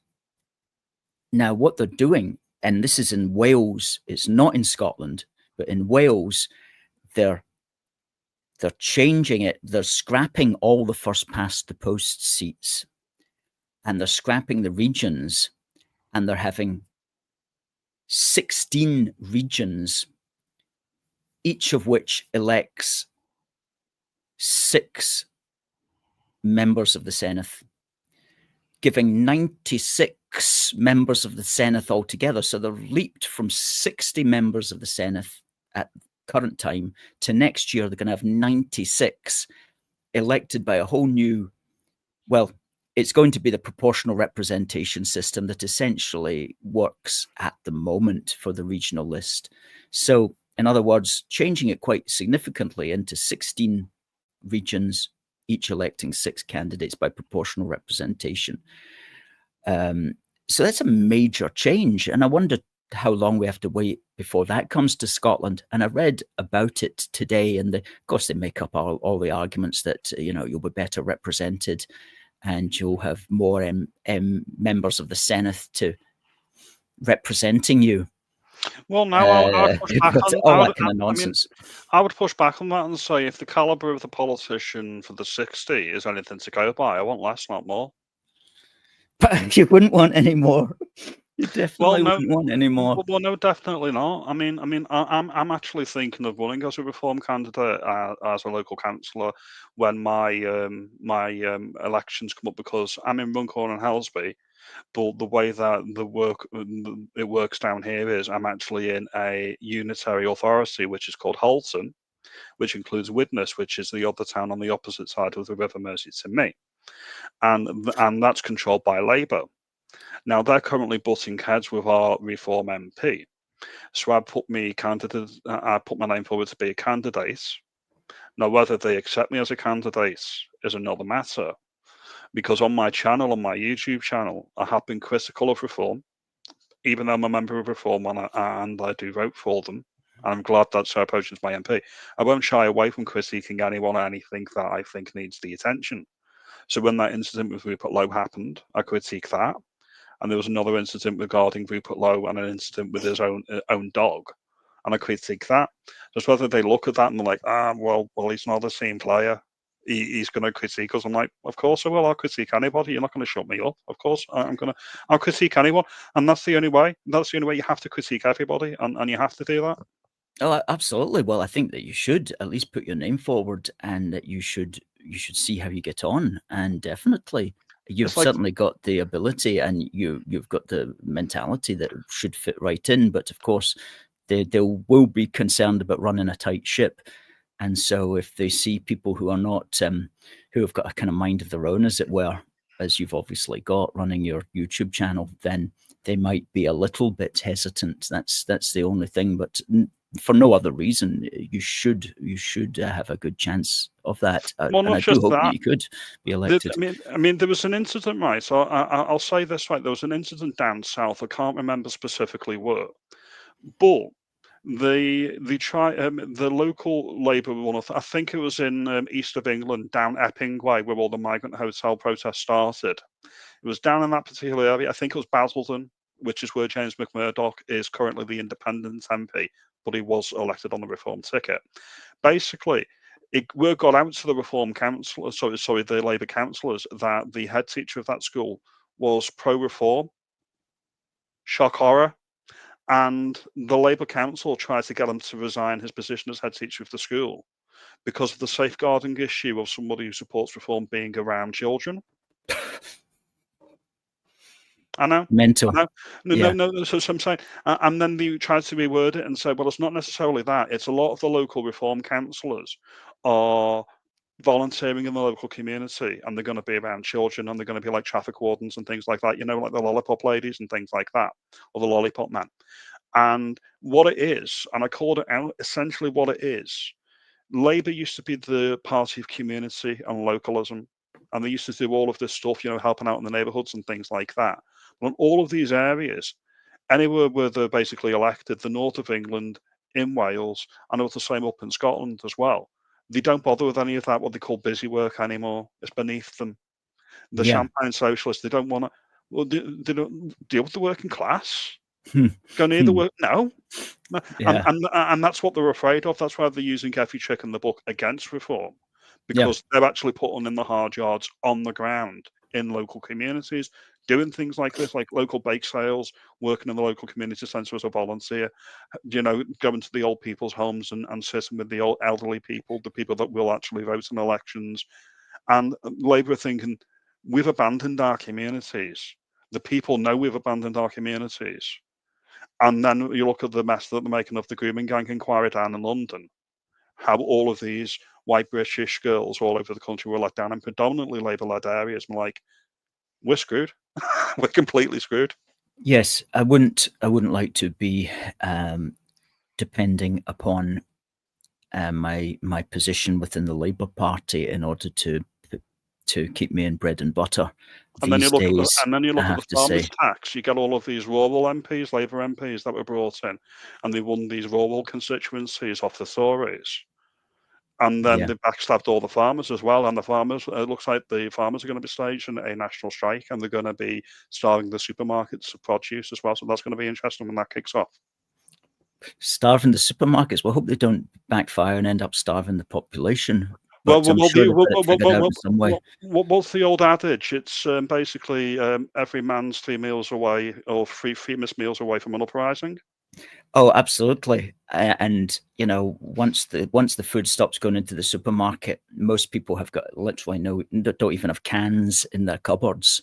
Now, what they're doing, and this is in Wales, it's not in Scotland, but in Wales, they're changing it. They're scrapping all the first past the post seats and they're scrapping the regions, and they're having 16 regions, each of which elects 6 members of the Senedd, giving 96 members of the Senedd altogether. So they've leaped from 60 members of the Senedd at current time to next year they're going to have 96 elected by a whole new, well, it's going to be the proportional representation system that essentially works at the moment for the regional list. So in other words, changing it quite significantly into 16 regions, each electing 6 candidates by proportional representation. So that's a major change. And I wonder how long we have to wait before that comes to Scotland. And I read about it today, and of course they make up all the arguments that, you know, you'll be better represented and you'll have more members of the Senedd to representing you. Well, now I would push back on all that kind of nonsense. I would push back on that and say if the calibre of the politician for the 60 is anything to go by, I want less, not more. But you wouldn't want any more. You definitely wouldn't want any more. Well, no, definitely not. I'm actually thinking of running as a Reform candidate as a local councillor when my elections come up, because I'm in Runcorn and Helsby, but the way that it works down here is I'm actually in a unitary authority which is called Halton, which includes Widnes, which is the other town on the opposite side of the River Mersey to me, and that's controlled by Labour. Now, they're currently butting heads with our Reform MP. So I put my name forward to be a candidate. Now, whether they accept me as a candidate is another matter, because on my channel, on my YouTube channel, I have been critical of Reform, even though I'm a member of Reform and I do vote for them. And I'm glad that Sarah Potion is my MP. I won't shy away from critiquing anyone or anything that I think needs the attention. So when that incident with Rupert Lowe happened, I critiqued that. And there was another incident regarding Rupert Lowe and an incident with his own dog, and I critique that. Just whether they look at that and they're like, well, he's not a team player. He's going to critique us. I'm like, of course I will. I'll critique anybody. You're not going to shut me up. Of course, I'll critique anyone, and that's the only way. That's the only way. You have to critique everybody, and you have to do that. Oh, absolutely. Well, I think that you should at least put your name forward, and that you should see how you get on, and definitely. You've certainly got the ability, and you've got the mentality that should fit right in. But of course, they will be concerned about running a tight ship, and so if they see people who are not who have got a kind of mind of their own, as it were, as you've obviously got running your YouTube channel, then they might be a little bit hesitant. That's the only thing. But for no other reason, you should have a good chance of that. Well, and I do hope that you could be elected. I mean, there was an incident, right? So I'll say this, right? There was an incident down south. I can't remember specifically where, but the local Labour one, I think it was in east of England, down Epping Way, where all the migrant hotel protests started. It was down in that particular area. I think it was Basildon, which is where James McMurdoch is currently the Independent MP, but he was elected on the Reform ticket. Basically, word got out to the Reform council, the Labour councillors, that the head teacher of that school was pro-Reform. Shock horror. And the Labour council tried to get him to resign his position as head teacher of the school because of the safeguarding issue of somebody who supports Reform being around children. I know. Mental. I know. No, Yeah. no. So I'm saying, and then they tried to reword it and say, well, it's not necessarily that. It's a lot of the local reform councillors are volunteering in the local community, and they're going to be around children, and they're going to be like traffic wardens and things like that. You know, like the lollipop ladies and things like that, or the lollipop man. And what it is, and I called it out. Essentially, what it is. Labour used to be the party of community and localism, and they used to do all of this stuff, you know, helping out in the neighbourhoods and things like that. But in all of these areas, anywhere where they're basically elected, the north of England, in Wales, and it's the same up in Scotland as well, they don't bother with any of that, what they call busy work anymore. It's beneath them. The Yeah. champagne socialists, they don't want to, well, they don't deal with the working class. Go near the work. No. Yeah. And that's what they're afraid of. That's why they're using every trick in the book against reform, Yeah. because they're actually putting in the hard yards on the ground in local communities, doing things like this, like local bake sales, working in the local community centre as a volunteer, you know, going to the old people's homes and sitting with the old elderly people, the people that will actually vote in elections. And Labour are thinking, we've abandoned our communities. The people know we've abandoned our communities. And then you look at the mess that they're making of the grooming gang inquiry down in London, how all of these white British girls all over the country were let down in predominantly Labour-led areas. I'm like, we're screwed. We're completely screwed. Yes, I wouldn't like to be depending upon my position within the Labour Party in order to keep me in bread and butter And then you these look at the days. and then you I look at the have to farmers' say, tax. You get all of these rural MPs, Labour MPs that were brought in, and they won these rural constituencies off the Tories. And then yeah, they backstabbed all the farmers as well. And the farmers, it looks like the farmers are going to be staging a national strike, and they're going to be starving the supermarkets of produce as well. So that's going to be interesting when that kicks off. starving the supermarkets. Well, I hope they don't backfire and end up starving the population. Well, But I'm sure they've got it figured out in some way. what's the old adage? It's basically every man's 3 meals away, or three famous meals away from an uprising. Oh, absolutely. And you know, once the food stops going into the supermarket, most people have got literally don't even have cans in their cupboards.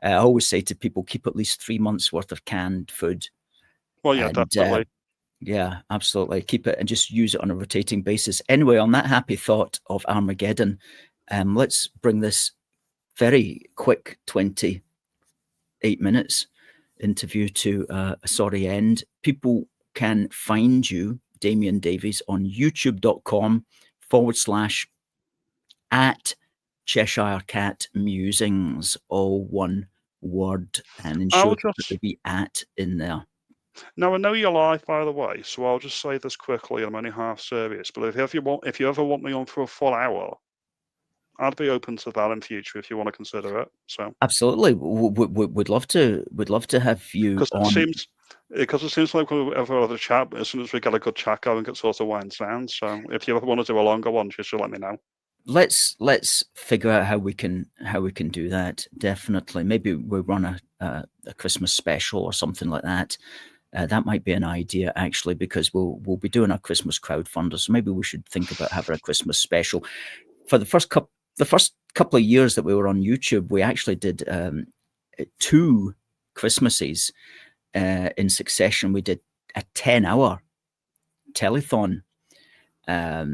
I always say to people, keep at least 3 months worth of canned food, Well, yeah, and definitely. yeah, absolutely, keep it and just use it on a rotating basis. Anyway, on that happy thought of Armageddon, let's bring this very quick 28 minutes interview to a sorry end. People can find you, Damien Davies, on youtube.com/at CheshireCatMusings, all one word, and ensure I'll that there just be at in there. Now I know you're live, by the way, so I'll just say this quickly. I'm only half serious, but if you ever want me on for a full hour, I'd be open to that in future if you want to consider it. So Absolutely, would love to. Would love to have you because it on. seems because it seems like whenever other chat, as soon as we get a good chat going, it sort of winds down. So if you ever want to do a longer one, just let me know. Let's figure out how we can do that. Definitely, maybe we'll run a Christmas special or something like that. That might be an idea, actually, because we'll be doing our Christmas crowdfunder. So maybe we should think about having a Christmas special. For the first couple of years that we were on YouTube, we actually did 2 Christmases in succession. We did a 10-hour telethon. I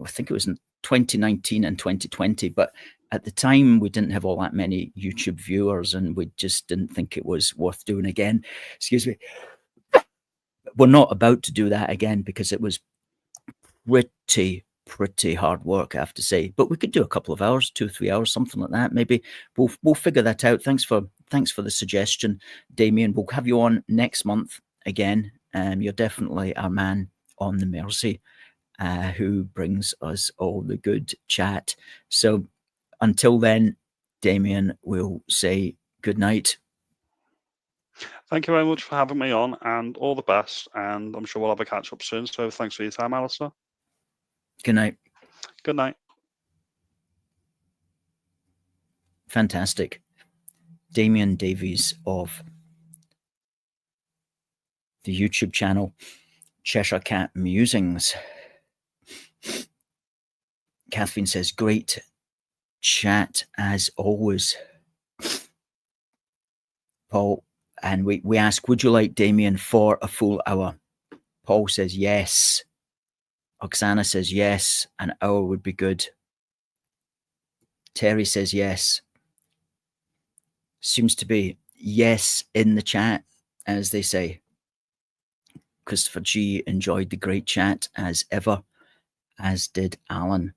think it was in 2019 and 2020, but at the time we didn't have all that many YouTube viewers, and we just didn't think it was worth doing again. Excuse me. We're not about to do that again because it was pretty hard work, I have to say. But we could do a couple of hours, 2-3 hours, something like that. Maybe we'll figure that out. Thanks for the suggestion, Damien. We'll have you on next month again. You're definitely our man on the Mersey, who brings us all the good chat. So until then, Damien, we'll say good night. Thank you very much for having me on, and all the best. And I'm sure we'll have a catch up soon. So thanks for your time, Alistair. Good night. Good night. Fantastic. Damien Davies of the YouTube channel CheshireCatMusings. Kathleen says, great chat as always. Paul, and we ask, would you like Damien for a full hour? Paul says yes. Oksana says yes, an hour would be good. Terry says yes. Seems to be yes in the chat, as they say. Christopher G enjoyed the great chat as ever, as did Alan.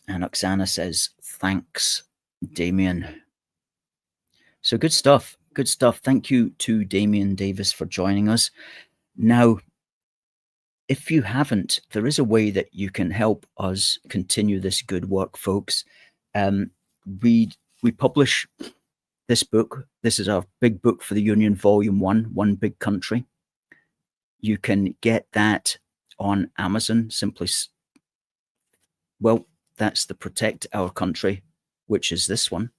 And Oksana says, thanks, Damien. So good stuff. Good stuff. Thank you to Damien Davies for joining us. Now, if you haven't, there is a way that you can help us continue this good work, folks. We publish this book. This is our big book for the Union, Volume 1, One Big Country. You can get that on Amazon. Simply, well, that's the Protect Our Country, which is this one.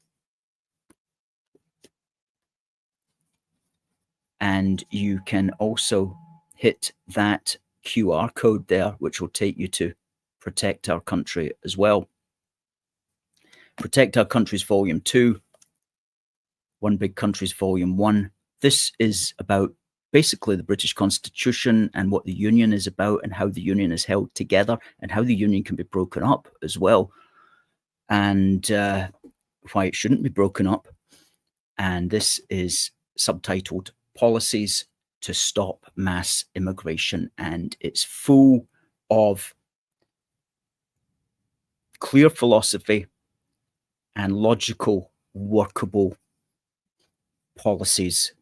And you can also hit that QR code there, which will take you to Protect Our Country as well. Protect Our Country's Volume 2, One Big Country's Volume 1. This is about basically the British Constitution and what the Union is about and how the Union is held together and how the Union can be broken up as well, and why it shouldn't be broken up. And this is subtitled Policies to Stop Mass Immigration, and it's full of clear philosophy and logical, workable policies.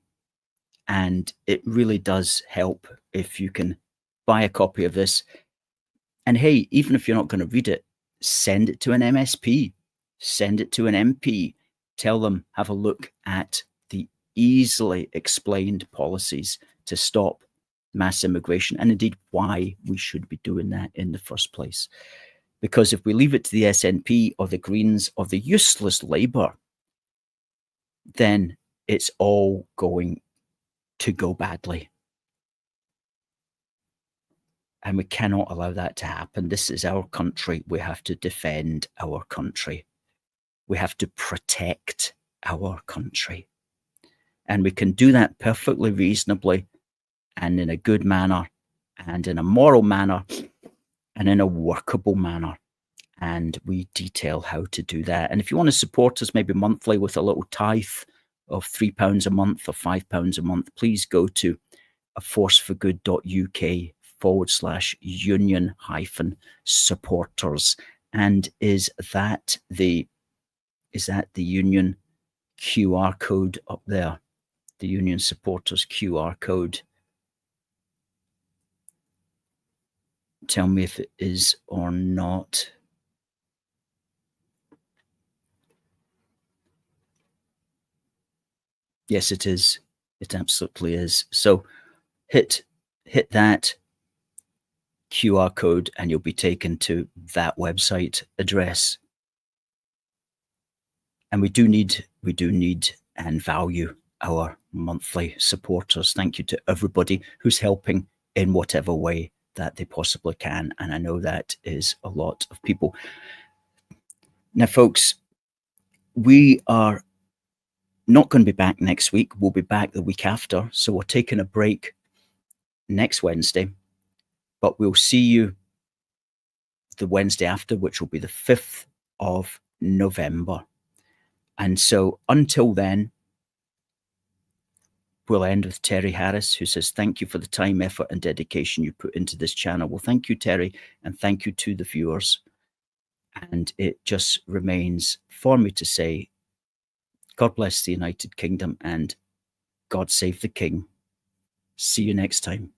And it really does help if you can buy a copy of this. And hey, even if you're not going to read it, send it to an MSP, send it to an MP, tell them, have a look at the easily explained policies to stop mass immigration, and indeed why we should be doing that in the first place. Because if we leave it to the SNP or the Greens or the useless Labour, then it's all going to go badly. And we cannot allow that to happen. This is our country. We have to defend our country. We have to protect our country. And we can do that perfectly reasonably and in a good manner and in a moral manner and in a workable manner. And we detail how to do that. And if you want to support us maybe monthly with a little tithe of £3 a month or £5 a month, please go to aforceforgood.uk/union-supporters. And is that the Union QR code up there? The Union supporters QR code. Tell me if it is or not. Yes, it is. It absolutely is. So hit that QR code and you'll be taken to that website address. And we do need and value our monthly supporters. Thank you to everybody who's helping in whatever way that they possibly can. And I know that is a lot of people. Now, folks, we are not going to be back next week. We'll be back the week after. So we're taking a break next Wednesday, but we'll see you the Wednesday after, which will be the 5th of November. And so until then, we'll end with Terry Harris, who says, thank you for the time, effort and dedication you put into this channel. Well, thank you, Terry, and thank you to the viewers. And it just remains for me to say, God bless the United Kingdom and God save the King. See you next time.